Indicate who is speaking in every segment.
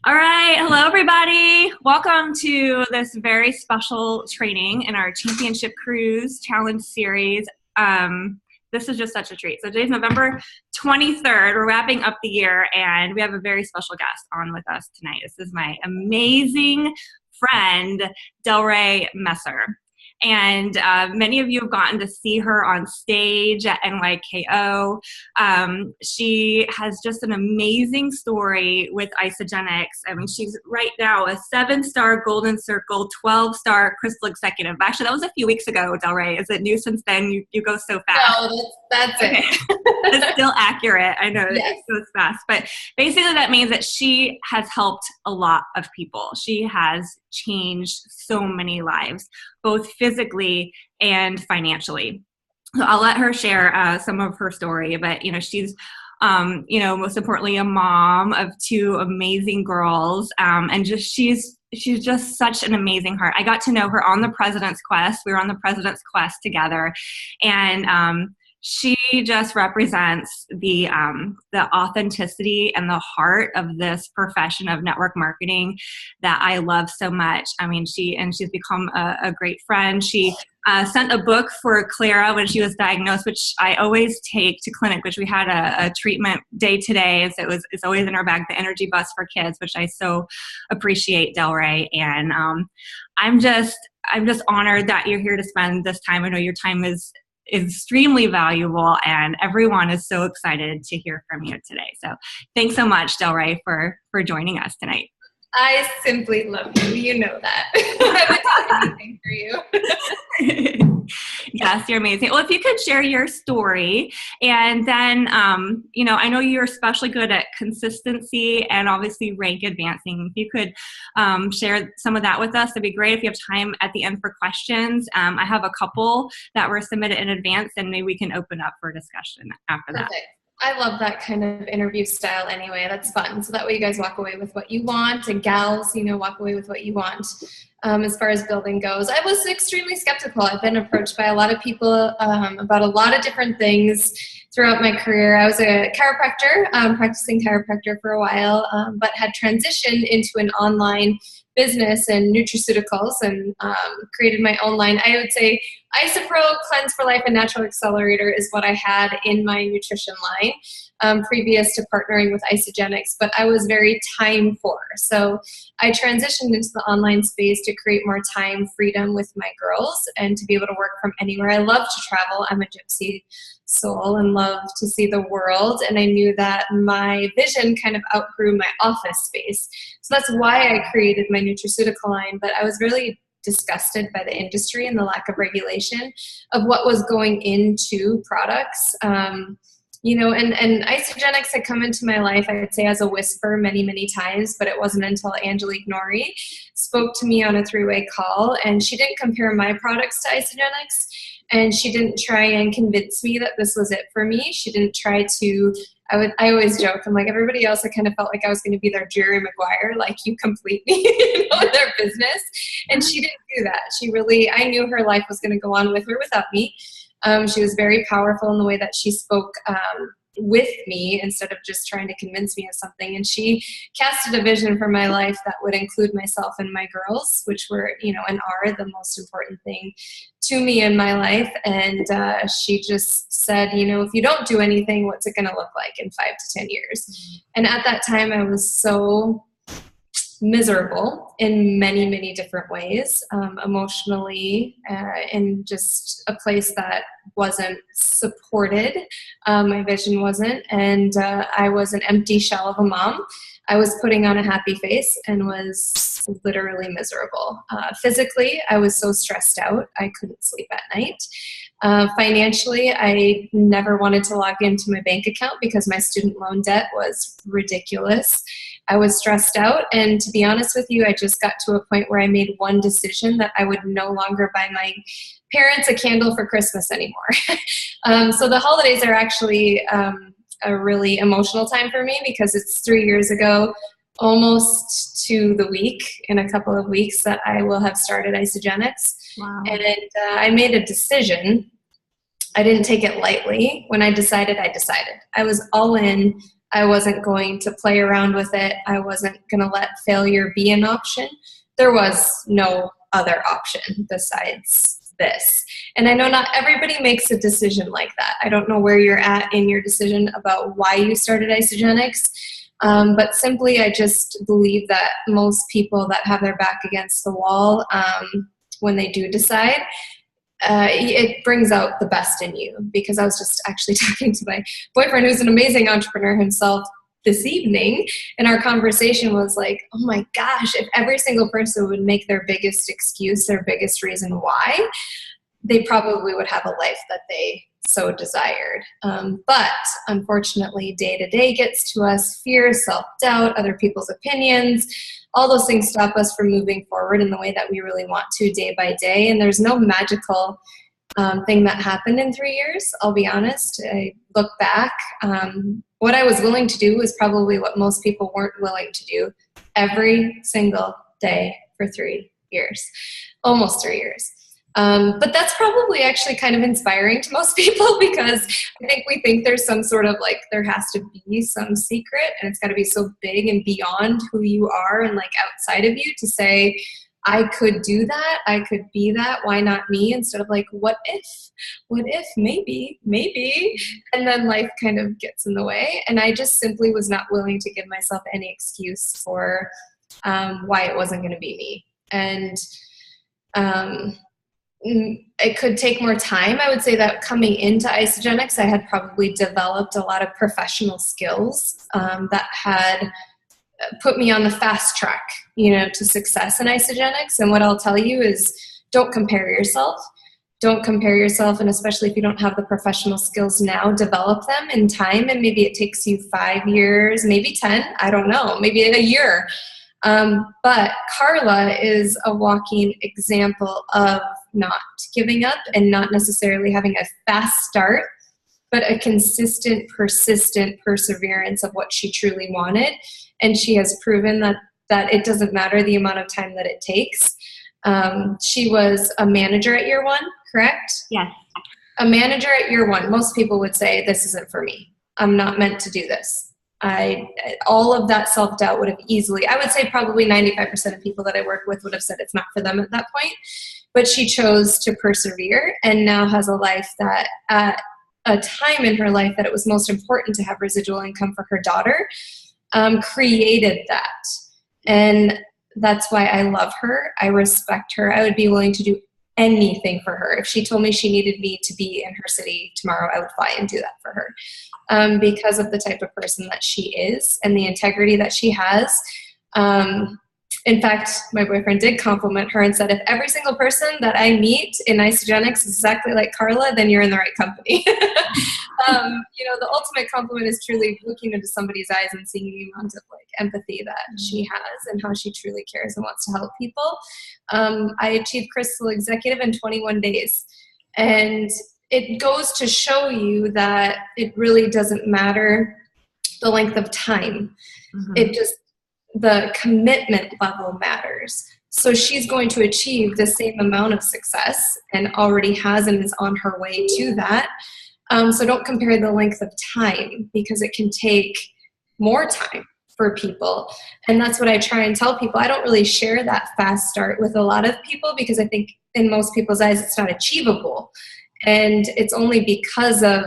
Speaker 1: All right, hello everybody. Welcome to this very special training in our Championship Cruise Challenge Series. This is just such a treat. So today's November 23rd. We're wrapping up the year and we have a very special guest on with us tonight. This is my amazing friend, DelRae Messer. And many of you have gotten to see her on stage at NYKO. She has just an amazing story with Isagenix. I mean, she's right now a 7-star Golden Circle, 12-star Crystal Executive. Actually, that was a few weeks ago, DelRae. Is it new since then? You go so fast.
Speaker 2: No, that's okay.
Speaker 1: It's still accurate. I know
Speaker 2: Yes.
Speaker 1: it goes fast. But basically that means that she has helped a lot of people. She has changed so many lives, both physically and financially. So I'll let her share some of her story, but she's most importantly a mom of 2 amazing girls, and she's just such an amazing heart. I got to know her on the President's Quest. We were on the President's Quest together, and she just represents the authenticity and the heart of this profession of network marketing that I love so much. I mean, she's become a great friend. She sent a book for Clara when she was diagnosed, which I always take to clinic, which we had a treatment day today. So it's always in our bag, the energy bus for kids, which I so appreciate, DelRae. And I'm just honored that you're here to spend this time. I know your time is extremely valuable and everyone is so excited to hear from you today. So thanks so much, DelRae, for joining us tonight.
Speaker 2: I simply love you. You know that. I would do anything for you.
Speaker 1: Yes, you're amazing. Well, if you could share your story, and then, I know you're especially good at consistency and obviously rank advancing. If you could share some of that with us, it'd be great. If you have time at the end for questions, I have a couple that were submitted in advance, and maybe we can open up for discussion after that.
Speaker 2: Perfect. I love that kind of interview style anyway. That's fun. So that way you guys walk away with what you want, and gals, walk away with what you want. As far as building goes, I was extremely skeptical. I've been approached by a lot of people about a lot of different things throughout my career. I was a chiropractor, practicing chiropractor for a while, but had transitioned into an online business and nutraceuticals, and created my own line. I would say Isopro, Cleanse for Life, and Natural Accelerator is what I had in my nutrition line previous to partnering with Isagenix, but I was very time poor. So I transitioned into the online space to create more time freedom with my girls and to be able to work from anywhere. I love to travel. I'm a gypsy soul and love to see the world, and I knew that my vision kind of outgrew my office space. So that's why I created my nutraceutical line, but I was really disgusted by the industry and the lack of regulation of what was going into products. And Isagenix had come into my life, I would say, as a whisper many, many times, but it wasn't until Angelique Nori spoke to me on a 3-way call, and she didn't compare my products to Isagenix, and she didn't try and convince me that this was it for me. She didn't try to, I always joke, I'm like, everybody else, I kind of felt like I was going to be their Jerry Maguire, like, you complete me, in their business. And she didn't do that. I knew her life was going to go on with or without me. She was very powerful in the way that she spoke with me instead of just trying to convince me of something. And she casted a vision for my life that would include myself and my girls, which were, and are the most important thing to me in my life. And she just said, if you don't do anything, what's it going to look like in 5 to 10 years? And at that time, I was so miserable in many, many different ways, emotionally, in just a place that wasn't supported. My vision wasn't, and I was an empty shell of a mom. I was putting on a happy face and was literally miserable. Physically, I was so stressed out, I couldn't sleep at night. Financially, I never wanted to log into my bank account because my student loan debt was ridiculous. I was stressed out, and to be honest with you, I just got to a point where I made one decision that I would no longer buy my parents a candle for Christmas anymore. So the holidays are actually a really emotional time for me because it's 3 years ago, almost to the week, in a couple of weeks, that I will have started Isagenix.
Speaker 1: Wow.
Speaker 2: And I made a decision. I didn't take it lightly. When I decided, I decided. I was all in. I wasn't going to play around with it. I wasn't going to let failure be an option. There was no other option besides this. And I know not everybody makes a decision like that. I don't know where you're at in your decision about why you started Isagenix. But simply, I just believe that most people that have their back against the wall, when they do decide, it brings out the best in you. Because I was just actually talking to my boyfriend, who's an amazing entrepreneur himself, this evening, and our conversation was like, oh my gosh, if every single person would make their biggest excuse, their biggest reason why, they probably would have a life that they so desired. But unfortunately, day to day gets to us. Fear, self-doubt, other people's opinions, all those things stop us from moving forward in the way that we really want to day by day. And there's no magical thing that happened in 3 years. I'll be honest. I look back. What I was willing to do was probably what most people weren't willing to do every single day for 3 years, almost 3 years. But that's probably actually kind of inspiring to most people, because I think we think there's some sort of like, there has to be some secret and it's got to be so big and beyond who you are and like outside of you to say, I could do that, I could be that, why not me? Instead of like, what if, maybe, and then life kind of gets in the way. And I just simply was not willing to give myself any excuse for why it wasn't going to be me. And it could take more time. I would say that coming into Isagenix, I had probably developed a lot of professional skills that had put me on the fast track, to success in Isagenix. And what I'll tell you is, don't compare yourself. Don't compare yourself, and especially if you don't have the professional skills now, develop them in time. And maybe it takes you 5 years, maybe 10, I don't know, maybe a year. But Karla is a walking example of not giving up and not necessarily having a fast start, but a consistent, persistent perseverance of what she truly wanted. And she has proven that it doesn't matter the amount of time that it takes. She was a manager at year one, correct?
Speaker 1: Yes.
Speaker 2: A manager at year one. Most people would say, this isn't for me. I'm not meant to do this. All of that self-doubt would have easily, I would say probably 95% of people that I work with would have said it's not for them at that point. But she chose to persevere and now has a life that at a time in her life that it was most important to have residual income for her daughter, created that. And that's why I love her. I respect her. I would be willing to do anything for her. If she told me she needed me to be in her city tomorrow, I would fly and do that for her. Because of the type of person that she is and the integrity that she has. In fact, my boyfriend did compliment her and said, if every single person that I meet in Isagenix is exactly like Karla, then you're in the right company. The ultimate compliment is truly looking into somebody's eyes and seeing the amount of like empathy that she has and how she truly cares and wants to help people. I achieved Crystal Executive in 21 days. And it goes to show you that it really doesn't matter the length of time. Mm-hmm. The commitment level matters. So she's going to achieve the same amount of success and already has and is on her way to that. So don't compare the length of time, because it can take more time for people. And that's what I try and tell people. I don't really share that fast start with a lot of people, because I think in most people's eyes it's not achievable. And it's only because of,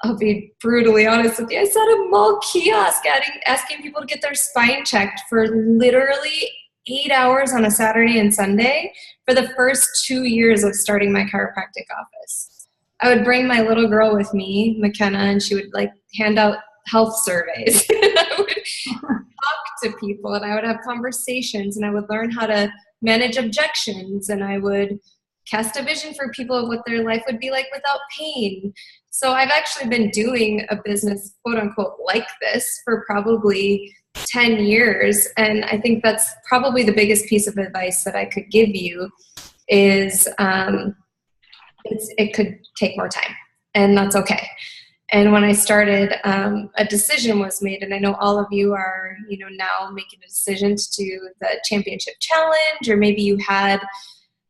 Speaker 2: I'll be brutally honest with you, I set a mall kiosk asking people to get their spine checked for literally 8 hours on a Saturday and Sunday for the first 2 years of starting my chiropractic office. I would bring my little girl with me, McKenna, and she would like hand out health surveys. I would talk to people and I would have conversations and I would learn how to manage objections, and I would cast a vision for people of what their life would be like without pain. So I've actually been doing a business, quote unquote, like this for probably 10 years. And I think that's probably the biggest piece of advice that I could give you is it could take more time, and that's okay. And when I started, a decision was made, and I know all of you are, now making a decision to do the championship challenge, or maybe you had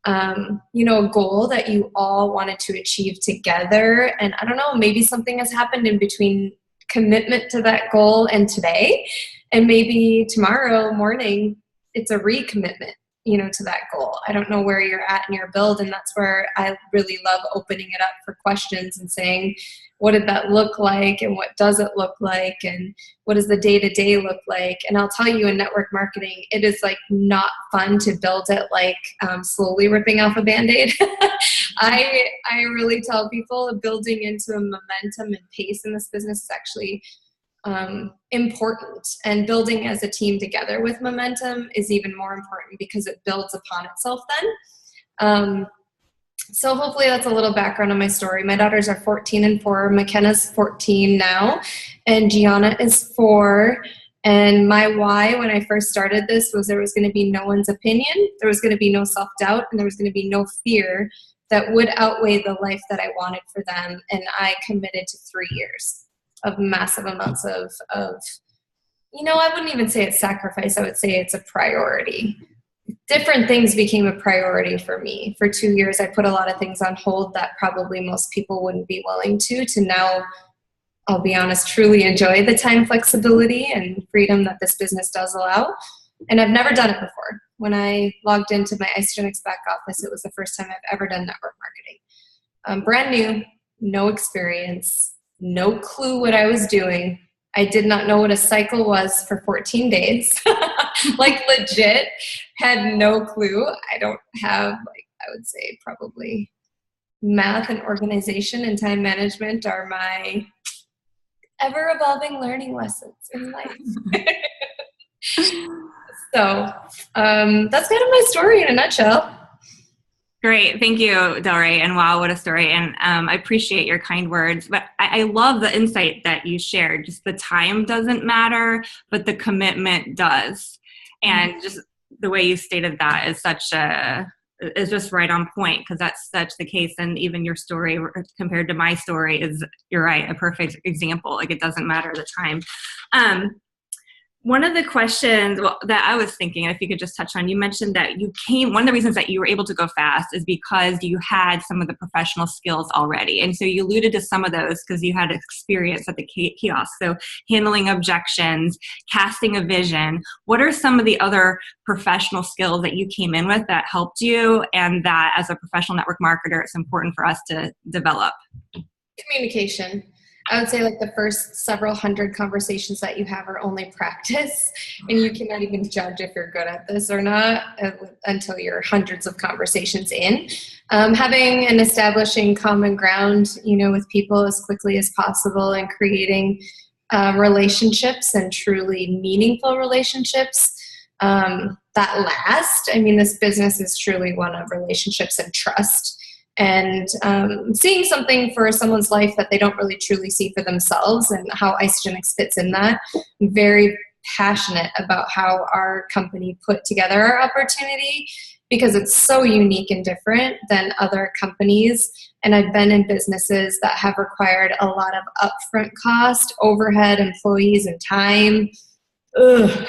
Speaker 2: a goal that you all wanted to achieve together. And I don't know, maybe something has happened in between commitment to that goal and today, and maybe tomorrow morning it's a recommitment, to that goal. I don't know where you're at in your build, and that's where I really love opening it up for questions and saying, what did that look like, and what does it look like, and what does the day-to-day look like? And I'll tell you, in network marketing, it is like not fun to build it like slowly ripping off a Band-Aid. I really tell people building into a momentum and pace in this business is actually important, and building as a team together with momentum is even more important because it builds upon itself then. So hopefully that's a little background on my story. My daughters are 14 and 4. McKenna's 14 now, and Gianna is 4. And my why when I first started this was there was going to be no one's opinion, there was going to be no self-doubt, and there was going to be no fear that would outweigh the life that I wanted for them. And I committed to 3 years of massive amounts of I wouldn't even say it's sacrifice. I would say it's a priority. Different things became a priority for me. For 2 years, I put a lot of things on hold that probably most people wouldn't be willing to now, I'll be honest, truly enjoy the time flexibility and freedom that this business does allow. And I've never done it before. When I logged into my Isagenix back office, it was the first time I've ever done network marketing. Brand new, no experience, no clue what I was doing. I did not know what a cycle was for 14 days. Like legit, had no clue. I don't have, I would say probably math and organization and time management are my ever-evolving learning lessons in life. So that's kind of my story in a nutshell.
Speaker 1: Great. Thank you, DelRae. And wow, what a story. And I appreciate your kind words. But I love the insight that you shared. Just the time doesn't matter, but the commitment does. And just the way you stated that is just right on point, because that's such the case. And even your story compared to my story is, you're right, a perfect example. Like, it doesn't matter the time. One of the questions that I was thinking, if you could just touch on, you mentioned that one of the reasons that you were able to go fast is because you had some of the professional skills already. And so you alluded to some of those because you had experience at the kiosk. So handling objections, casting a vision. What are some of the other professional skills that you came in with that helped you, and that as a professional network marketer, it's important for us to develop?
Speaker 2: Communication. I would say like the first several hundred conversations that you have are only practice, and you cannot even judge if you're good at this or not until you're hundreds of conversations in. Having and establishing common ground, with people as quickly as possible, and creating relationships, and truly meaningful relationships that last. I mean, this business is truly one of relationships and trust. And seeing something for someone's life that they don't really truly see for themselves, and how Isagenix fits in that. I'm very passionate about how our company put together our opportunity, because it's so unique and different than other companies. And I've been in businesses that have required a lot of upfront cost, overhead, employees, and time. All of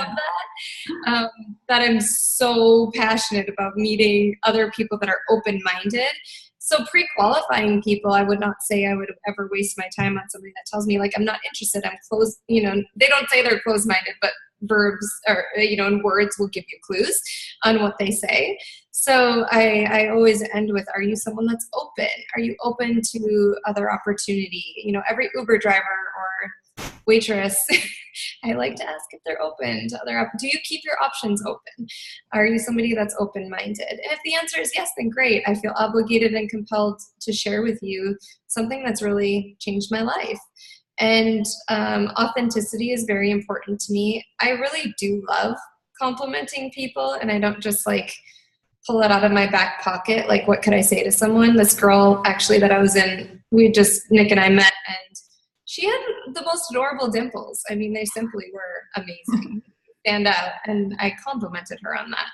Speaker 2: that. That I'm so passionate about meeting other people that are open-minded. So pre-qualifying people, I would not say I would ever waste my time on somebody that tells me like, I'm not interested, I'm closed. They don't say they're closed-minded, but verbs or, and words will give you clues on what they say. So I always end with, are you someone that's open? Are you open to other opportunity? Every Uber driver or waitress, I like to ask if they're open to other options. Do you keep your options open? Are you somebody that's open-minded? And if the answer is yes, then great. I feel obligated and compelled to share with you something that's really changed my life. And authenticity is very important to me. I really do love complimenting people, and I don't just like pull it out of my back pocket. Like, what could I say to someone? This girl actually that I was in, Nick and I met, and she had the most adorable dimples. I mean, they simply were amazing, stand out, and I complimented her on that.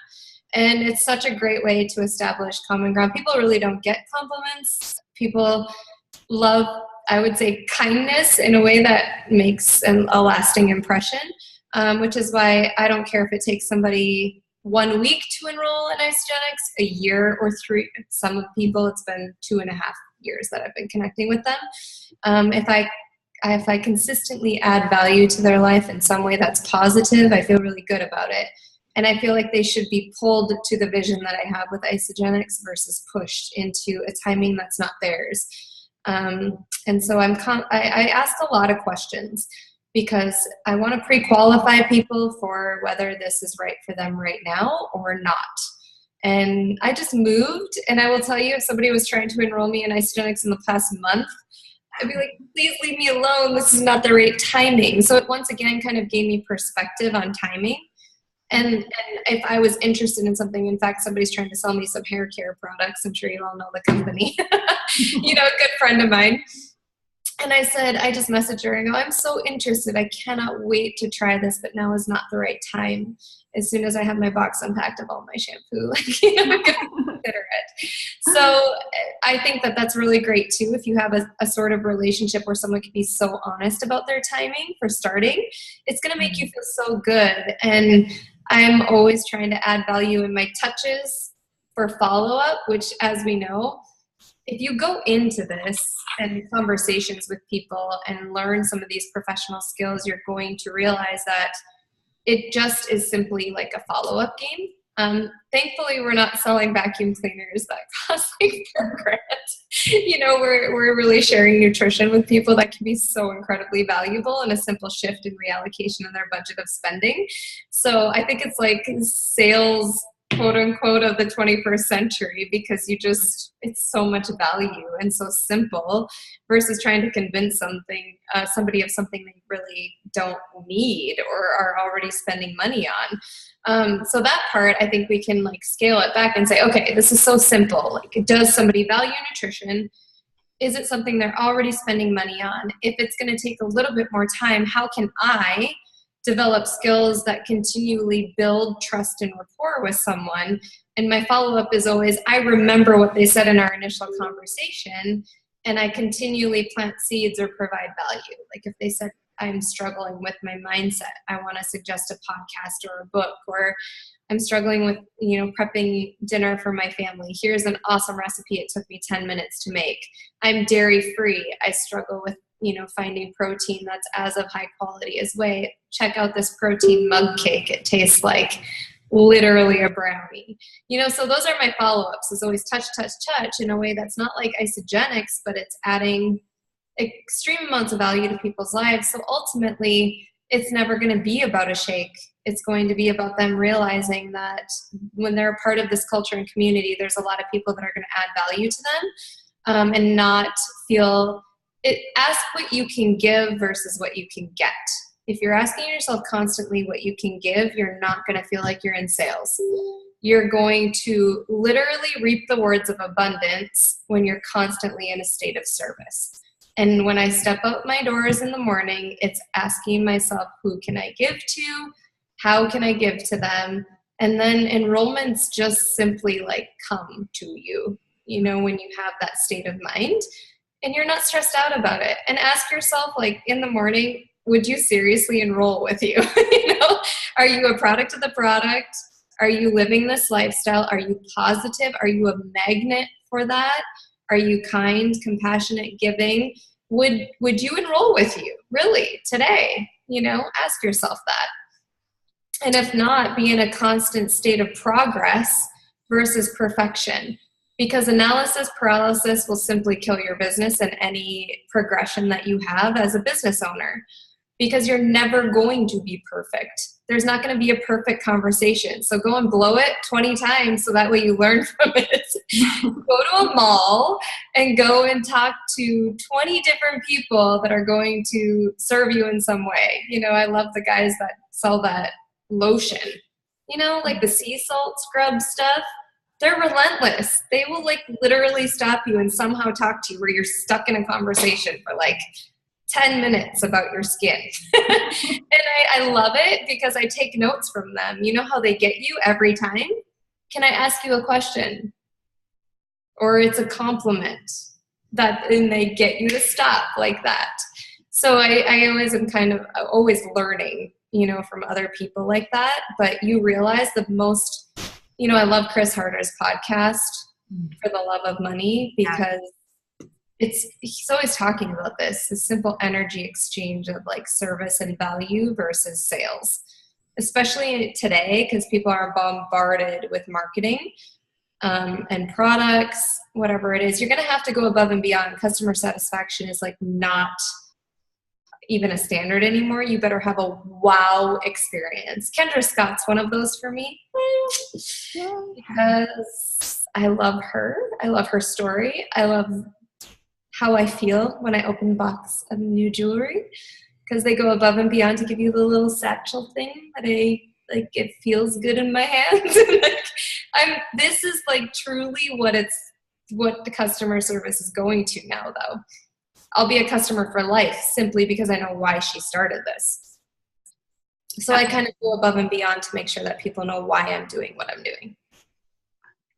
Speaker 2: And it's such a great way to establish common ground. People really don't get compliments. People love, I would say, kindness in a way that makes a lasting impression, which is why I don't care if it takes somebody 1 week to enroll in Isagenix, a year or 3. Some people, it's been 2.5 years that I've been connecting with them. If I if I consistently add value to their life in some way that's positive, I feel really good about it. And I feel like they should be pulled to the vision that I have with Isagenix versus pushed into a timing that's not theirs. And so I ask a lot of questions because I want to pre-qualify people for whether this is right for them right now or not. And I just moved, and I will tell you, if somebody was trying to enroll me in Isagenix in the past month, I'd be like, please leave me alone. This is not the right timing. So it once again kind of gave me perspective on timing. And if I was interested in something, in fact, somebody's trying to sell me some hair care products. I'm sure you all know the company, a good friend of mine. And I said, I just messaged her and go, I'm so interested. I cannot wait to try this, but now is not the right time. As soon as I have my box unpacked of all my shampoo, I'm going to consider it. So I think that that's really great too. If you have a sort of relationship where someone can be so honest about their timing for starting, it's going to make you feel so good. And I'm always trying to add value in my touches for follow-up, which, as we know, if you go into this and conversations with people and learn some of these professional skills, you're going to realize that it just is simply like a follow-up game. Thankfully, we're not selling vacuum cleaners that cost like $4,000. We're really sharing nutrition with people that can be so incredibly valuable and a simple shift in reallocation in their budget of spending. So I think it's like sales, quote unquote, of the 21st century, because it's so much value and so simple versus trying to convince somebody of something they really don't need or are already spending money on. So that part, I think we can scale it back and say, okay, this is so simple. Does somebody value nutrition? Is it something they're already spending money on? If it's going to take a little bit more time, how can I develop skills that continually build trust and rapport with someone? And my follow-up is always, I remember what they said in our initial conversation, and I continually plant seeds or provide value. Like if they said, I'm struggling with my mindset, I want to suggest a podcast or a book, or I'm struggling with, prepping dinner for my family. Here's an awesome recipe. It took me 10 minutes to make. I'm dairy free. I struggle with finding protein that's as of high quality as whey. Check out this protein mug cake. It tastes like literally a brownie. So those are my follow-ups, is always touch in a way that's not like Isagenix, but it's adding extreme amounts of value to people's lives. So ultimately, it's never going to be about a shake. It's going to be about them realizing that when they're a part of this culture and community, there's a lot of people that are going to add value to them, and not feel ask what you can give versus what you can get. If you're asking yourself constantly what you can give, you're not going to feel like you're in sales. You're going to literally reap the words of abundance when you're constantly in a state of service. And when I step out my doors in the morning, it's asking myself, who can I give to? How can I give to them? And then enrollments just simply come to you, when you have that state of mind. And you're not stressed out about it. And ask yourself, in the morning, would you seriously enroll with you? Are you a product of the product? Are you living this lifestyle? Are you positive? Are you a magnet for that? Are you kind, compassionate, giving? Would you enroll with you, really, today? Ask yourself that. And if not, be in a constant state of progress versus perfection. Because analysis paralysis will simply kill your business and any progression that you have as a business owner. Because you're never going to be perfect. There's not going to be a perfect conversation. So go and blow it 20 times so that way you learn from it. Go to a mall and go and talk to 20 different people that are going to serve you in some way. I love the guys that sell that lotion, the sea salt scrub stuff. They're relentless. They will literally stop you and somehow talk to you where you're stuck in a conversation for 10 minutes about your skin. And I love it because I take notes from them. You know how they get you every time? Can I ask you a question? Or it's a compliment and they get you to stop like that. So I always am kind of always learning, from other people like that. But you realize the most, I love Chris Harder's podcast, For the Love of Money, because he's always talking about this simple energy exchange of like service and value versus sales, especially today because people are bombarded with marketing and products, whatever it is. You're going to have to go above and beyond. Customer satisfaction is like not even a standard anymore. You better have a wow experience. Kendra Scott's one of those for me because I love her. I love her story. I love how I feel when I open a box of new jewelry because they go above and beyond to give you the little satchel thing that it feels good in my hands. This is like truly what the customer service is going to now though. I'll be a customer for life simply because I know why she started this. So I kind of go above and beyond to make sure that people know why I'm doing what I'm doing.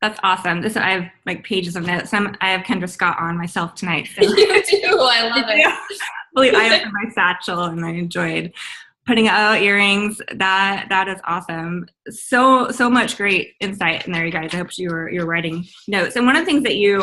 Speaker 1: That's awesome. I have like pages of notes. I have Kendra Scott on myself tonight. So.
Speaker 2: You do. I love it.
Speaker 1: I believe I have my satchel and I enjoyed putting out earrings. That is awesome. So much great insight in there, you guys. I hope you're writing notes. And one of the things that you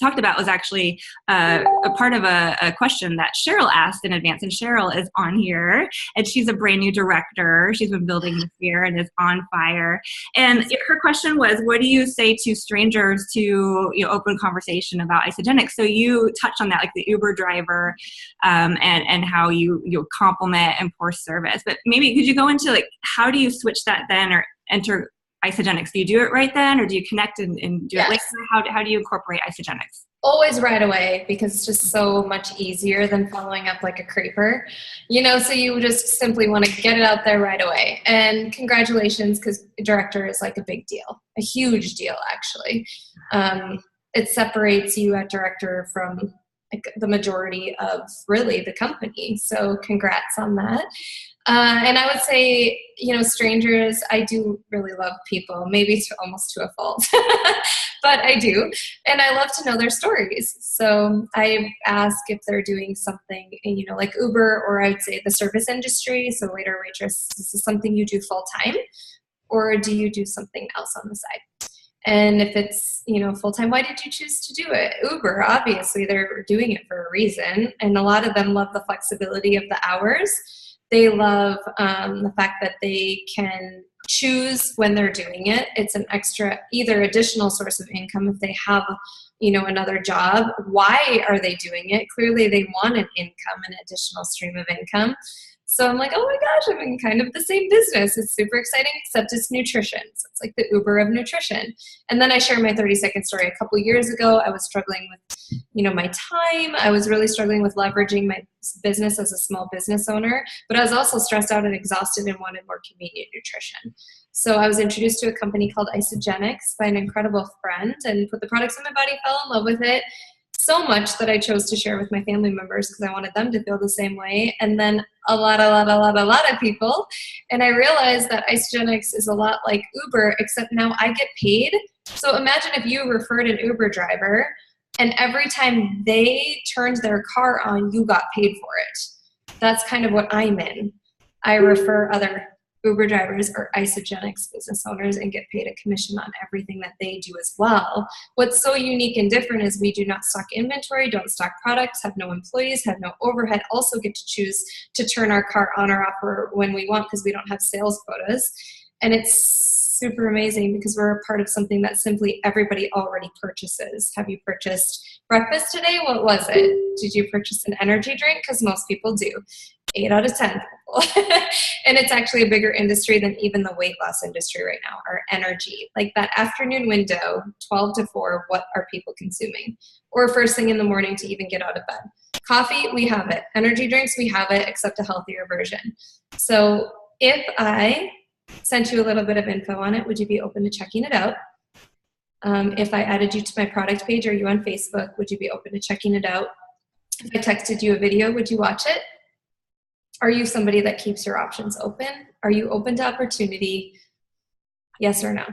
Speaker 1: talked about was actually a part of a question that Cheryl asked in advance. And Cheryl is on here, and she's a brand new director. She's been building this year and is on fire. And her question was, what do you say to strangers to open conversation about Isagenix? So you touched on that, like the Uber driver, and how you compliment and pour service. But maybe could you go into like how do you switch that then or enter Isagenix? Do you do it right then or do you connect and do it later? How do you incorporate Isagenix?
Speaker 2: Always right away because it's just so much easier than following up like a creeper, so you just simply want to get it out there right away. And congratulations, because director is like a big deal, a huge deal actually. It separates you at director from like the majority of really the company. So congrats on that. And I would say, strangers, I do really love people, maybe almost to a fault, but I do. And I love to know their stories. So I ask if they're doing something, like Uber, or I would say the service industry. So waiter, waitress, is this something you do full time, or do you do something else on the side? And if it's, full time, why did you choose to do it? Uber, obviously, they're doing it for a reason. And a lot of them love the flexibility of the hours. They love the fact that they can choose when they're doing it. It's an extra, either additional source of income if they have, another job. Why are they doing it? Clearly, they want an income, an additional stream of income. So I'm like, oh my gosh, I'm in kind of the same business. It's super exciting, except it's nutrition. So it's like the Uber of nutrition. And then I share my 30-second story. A couple years ago, I was struggling with, my time. I was really struggling with leveraging my business as a small business owner, but I was also stressed out and exhausted and wanted more convenient nutrition. So I was introduced to a company called Isagenix by an incredible friend and put the products in my body, fell in love with it. So much that I chose to share with my family members because I wanted them to feel the same way. And then a lot of people. And I realized that Isagenix is a lot like Uber, except now I get paid. So imagine if you referred an Uber driver and every time they turned their car on, you got paid for it. That's kind of what I'm in. I refer other Uber drivers or Isagenix business owners and get paid a commission on everything that they do as well. What's so unique and different is we do not stock inventory, don't stock products, have no employees, have no overhead, also get to choose to turn our car on or off when we want because we don't have sales quotas. And it's super amazing because we're a part of something that simply everybody already purchases. Have you purchased breakfast today? What was it? Did you purchase an energy drink? Because most people do. 8 out of 10 people. And it's actually a bigger industry than even the weight loss industry right now, our energy. Like that afternoon window, 12 to 4, what are people consuming? Or first thing in the morning to even get out of bed. Coffee, we have it. Energy drinks, we have it, except a healthier version. So if I sent you a little bit of info on it, would you be open to checking it out? If I added you to my product page or you on Facebook, would you be open to checking it out? If I texted you a video, would you watch it? Are you somebody that keeps your options open? Are you open to opportunity? Yes or no?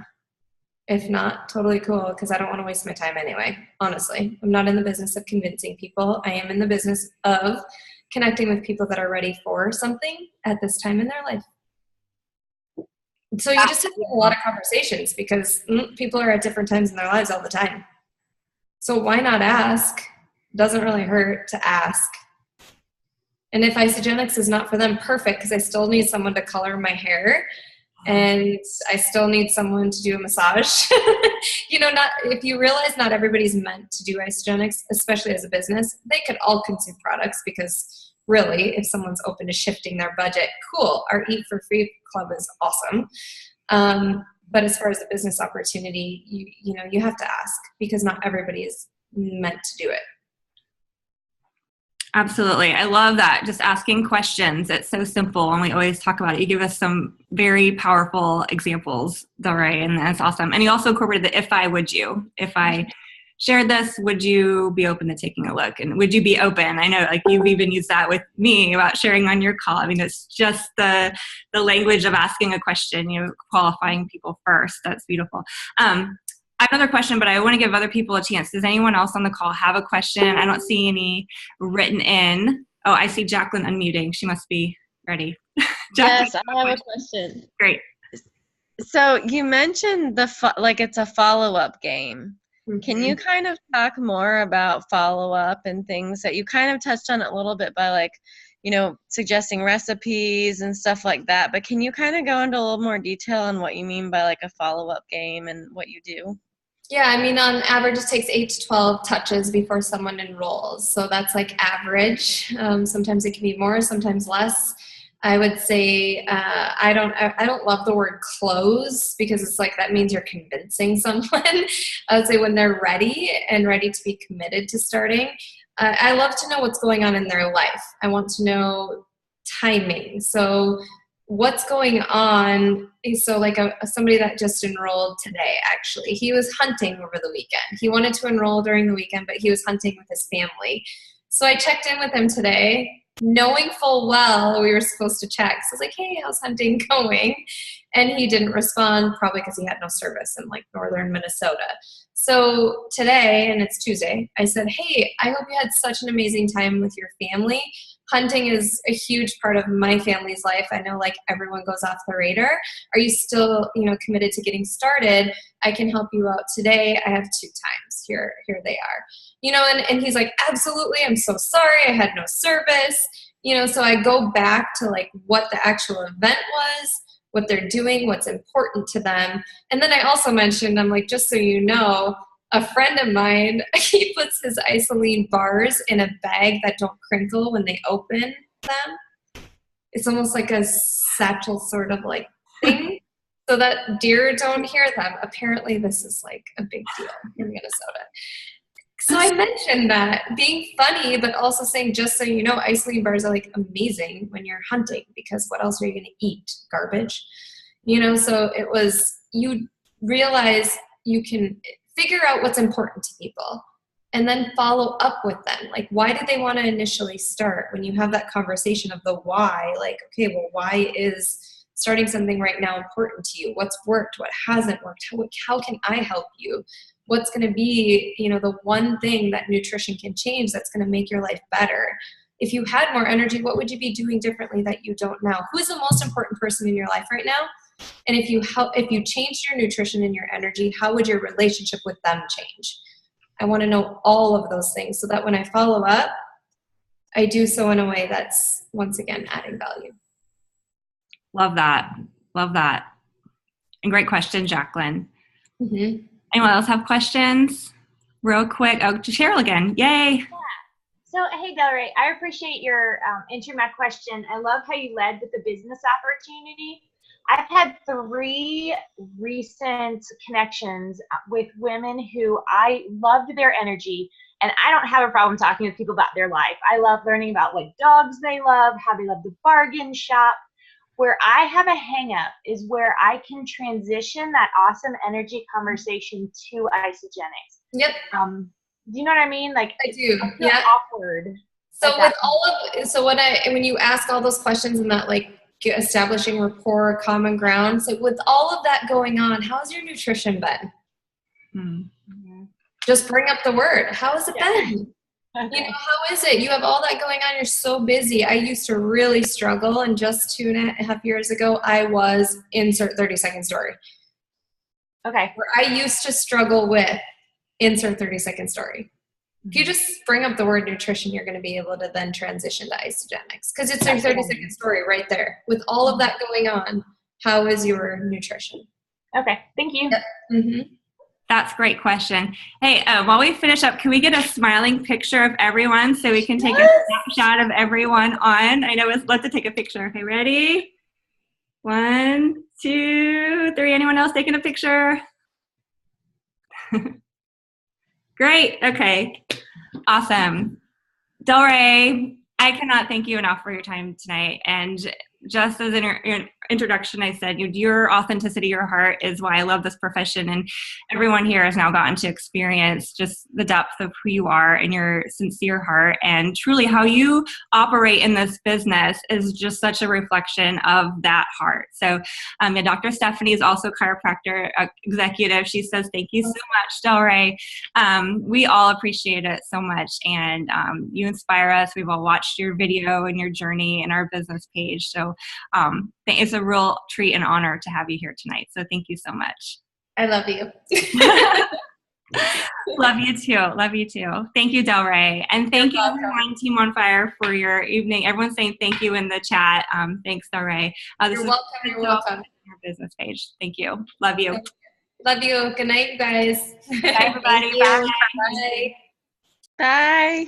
Speaker 2: If not, totally cool, because I don't want to waste my time anyway. Honestly, I'm not in the business of convincing people. I am in the business of connecting with people that are ready for something at this time in their life. So you just have to have a lot of conversations because people are at different times in their lives all the time. So why not ask, doesn't really hurt to ask. And if Isagenix is not for them, perfect, because I still need someone to color my hair, and I still need someone to do a massage. Not if you realize not everybody's meant to do Isagenix, especially as a business, they could all consume products, because really, if someone's open to shifting their budget, cool. Our Eat for Free club is awesome. But as far as a business opportunity, you have to ask, because not everybody is meant to do it.
Speaker 1: Absolutely. I love that. Just asking questions. It's so simple, and we always talk about it. You give us some very powerful examples, DelRae, and that's awesome. And you also incorporated the if I, would you? If I shared this, would you be open to taking a look? And would you be open? I know, like, you've even used that with me about sharing on your call. I mean, it's just the language of asking a question, qualifying people first. That's beautiful. I have another question, but I want to give other people a chance. Does anyone else on the call have a question? I don't see any written in. Oh, I see Jacqueline unmuting. She must be ready.
Speaker 3: Yes, I have a question.
Speaker 1: Great.
Speaker 3: So you mentioned it's a follow-up game. Mm-hmm. Can you kind of talk more about follow-up and things that you kind of touched on a little bit by suggesting recipes and stuff like that, but can you kind of go into a little more detail on what you mean by a follow-up game and what you do?
Speaker 2: Yeah, I mean, on average, it takes 8 to 12 touches before someone enrolls. So that's average. Sometimes it can be more, sometimes less. I would say I don't love the word close, because it's that means you're convincing someone. I would say when they're ready to be committed to starting. I love to know what's going on in their life. I want to know timing. So what's going on? So somebody that just enrolled today, actually, he was hunting over the weekend. He wanted to enroll during the weekend, but he was hunting with his family. So I checked in with him today, knowing full well we were supposed to check. So I was like, hey, how's hunting going? And he didn't respond, probably because he had no service in northern Minnesota. So today, and it's Tuesday, I said, hey, I hope you had such an amazing time with your family. Hunting is a huge part of my family's life. I know everyone goes off the radar. Are you still, committed to getting started? I can help you out today. I have 2 times. Here they are. And he's like, absolutely. I'm so sorry. I had no service. So I go back to what the actual event was, what they're doing, what's important to them. And then I also mentioned, I'm like, just so you know, a friend of mine, he puts his isoline bars in a bag that don't crinkle when they open them. It's almost like a satchel sort of thing, so that deer don't hear them. Apparently this is a big deal in Minnesota. So I mentioned that, being funny, but also saying, just so you know, isoline bars are amazing when you're hunting, because what else are you going to eat? Garbage. So it was, you realize you can figure out what's important to people and then follow up with them. Why did they want to initially start? When you have that conversation of the why, okay, well, why is starting something right now important to you? What's worked? What hasn't worked? How can I help you? What's going to be, the one thing that nutrition can change that's going to make your life better? If you had more energy, what would you be doing differently that you don't now? Who is the most important person in your life right now? And if you changed your nutrition and your energy, how would your relationship with them change? I want to know all of those things, so that when I follow up, I do so in a way that's, once again, adding value.
Speaker 1: Love that. Love that. And great question, Jacqueline.
Speaker 2: Mm-hmm.
Speaker 1: Anyone else have questions? Real quick. Oh, Cheryl again. Yay.
Speaker 4: Yeah. So, hey, DelRae, I appreciate your answering my question. I love how you led with the business opportunity. I've had 3 recent connections with women who I loved their energy, and I don't have a problem talking with people about their life. I love learning about what dogs they love, how they love to bargain shop. Where I have a hang up is where I can transition that awesome energy conversation to Isagenix.
Speaker 2: Yep.
Speaker 4: Do you know what I mean?
Speaker 2: I do.
Speaker 4: I feel awkward.
Speaker 2: So when you ask all those questions and that establishing rapport, common ground. So with all of that going on, how's your nutrition been? Mm-hmm. Just bring up the word. How has it been? Okay. How is it? You have all that going on. You're so busy. I used to really struggle, and just 2.5 years ago, I was insert 30-second story.
Speaker 4: Okay.
Speaker 2: Where I used to struggle with insert 30-second story. If you just bring up the word nutrition, you're going to be able to then transition to isogenics, because it's your 30-second story right there. With all of that going on, how is your nutrition?
Speaker 4: Okay, thank you.
Speaker 2: Yep. Mm-hmm.
Speaker 1: That's a great question. Hey, while we finish up, can we get a smiling picture of everyone so we can take a snapshot of everyone on? I know it's love to take a picture. Okay, ready? 1, 2, 3. Anyone else taking a picture? Great. Okay. Awesome. DelRae, I cannot thank you enough for your time tonight. And just as an introduction, I said your authenticity, your heart is why I love this profession. And everyone here has now gotten to experience just the depth of who you are and your sincere heart. And truly how you operate in this business is just such a reflection of that heart. So Dr. Stephanie is also a chiropractor executive. She says, thank you so much, DelRae. We all appreciate it so much. And you inspire us. We've all watched your video and your journey and our business page. So it's a real treat and honor to have you here tonight. So thank you so much.
Speaker 2: I love you.
Speaker 1: Love you too. Love you too. Thank you, DelRae. And thank you everyone, Team on Fire, for your evening. Everyone's saying thank you in the chat. Thanks, DelRae.
Speaker 2: You're welcome. You're welcome.
Speaker 1: Your business page. Thank you. Love you.
Speaker 2: Love you. Good night, you guys.
Speaker 1: Bye, everybody.
Speaker 2: Bye.
Speaker 3: Bye.